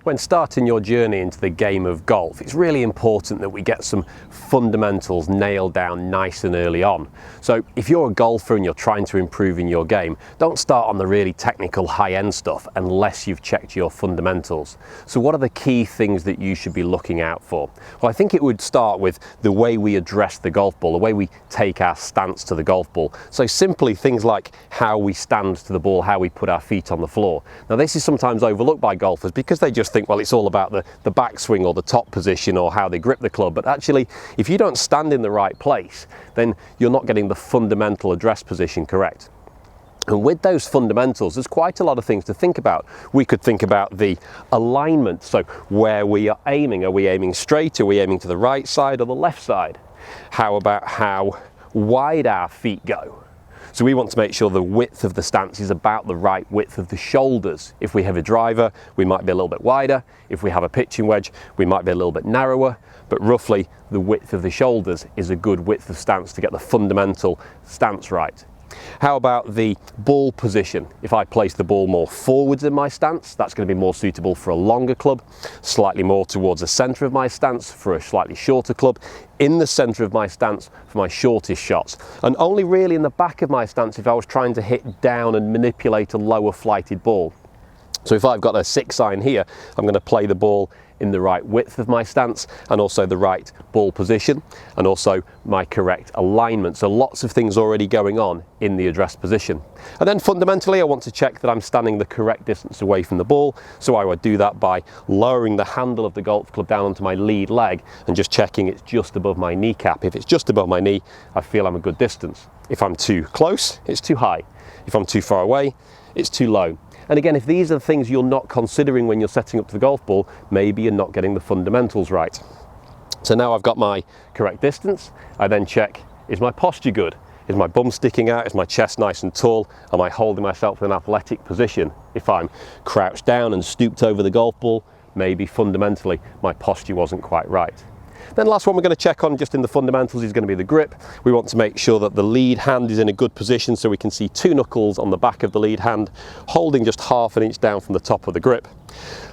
When starting your journey into the game of golf, it's really important that we get some fundamentals nailed down nice and early on. So if you're a golfer and you're trying to improve in your game, don't start on the really technical high-end stuff unless you've checked your fundamentals. So what are the key things that you should be looking out for? Well, I think it would start with the way we address the golf ball, the way we take our stance to the golf ball. So simply things like how we stand to the ball, how we put our feet on the floor. Now this is sometimes overlooked by golfers because they just think, well, it's all about the backswing or the top position or how they grip the club. But actually, if you don't stand in the right place, then you're not getting the fundamental address position correct. And with those fundamentals, there's quite a lot of things to think about. We could think about the alignment, so where we are aiming. Are we aiming straight? Are we aiming to the right side or the left side? How about how wide our feet go? So we want to make sure the width of the stance is about the right width of the shoulders. If we have a driver, we might be a little bit wider. If we have a pitching wedge, we might be a little bit narrower. But roughly, the width of the shoulders is a good width of stance to get the fundamental stance right. How about the ball position? If I place the ball more forwards in my stance, that's going to be more suitable for a longer club, slightly more towards the centre of my stance for a slightly shorter club, in the centre of my stance for my shortest shots, and only really in the back of my stance if I was trying to hit down and manipulate a lower flighted ball. So if I've got a 6-iron here, I'm going to play the ball in the right width of my stance and also the right ball position and also my correct alignment. So lots of things already going on in the address position. And then fundamentally, I want to check that I'm standing the correct distance away from the ball. So I would do that by lowering the handle of the golf club down onto my lead leg and just checking it's just above my kneecap. If it's just above my knee, I feel I'm a good distance. If I'm too close, it's too high. If I'm too far away, it's too low. And again, if these are the things you're not considering when you're setting up to the golf ball, maybe you're not getting the fundamentals right. So now I've got my correct distance. I then check, is my posture good? Is my bum sticking out? Is my chest nice and tall? Am I holding myself in an athletic position? If I'm crouched down and stooped over the golf ball, maybe fundamentally my posture wasn't quite right. Then the last one we're going to check on just in the fundamentals is going to be the grip. We want to make sure that the lead hand is in a good position so we can see 2 knuckles on the back of the lead hand, holding just ½ an inch down from the top of the grip.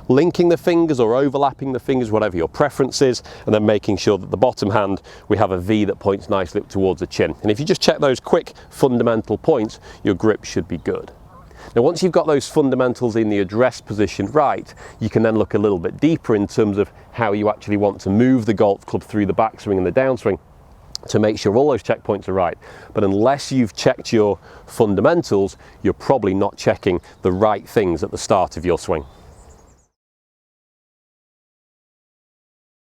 Linking the fingers or overlapping the fingers, whatever your preference is, and then making sure that the bottom hand, we have a V that points nicely up towards the chin. And if you just check those quick fundamental points, your grip should be good. Now once you've got those fundamentals in the address position right, you can then look a little bit deeper in terms of how you actually want to move the golf club through the backswing and the downswing to make sure all those checkpoints are right. But unless you've checked your fundamentals, you're probably not checking the right things at the start of your swing.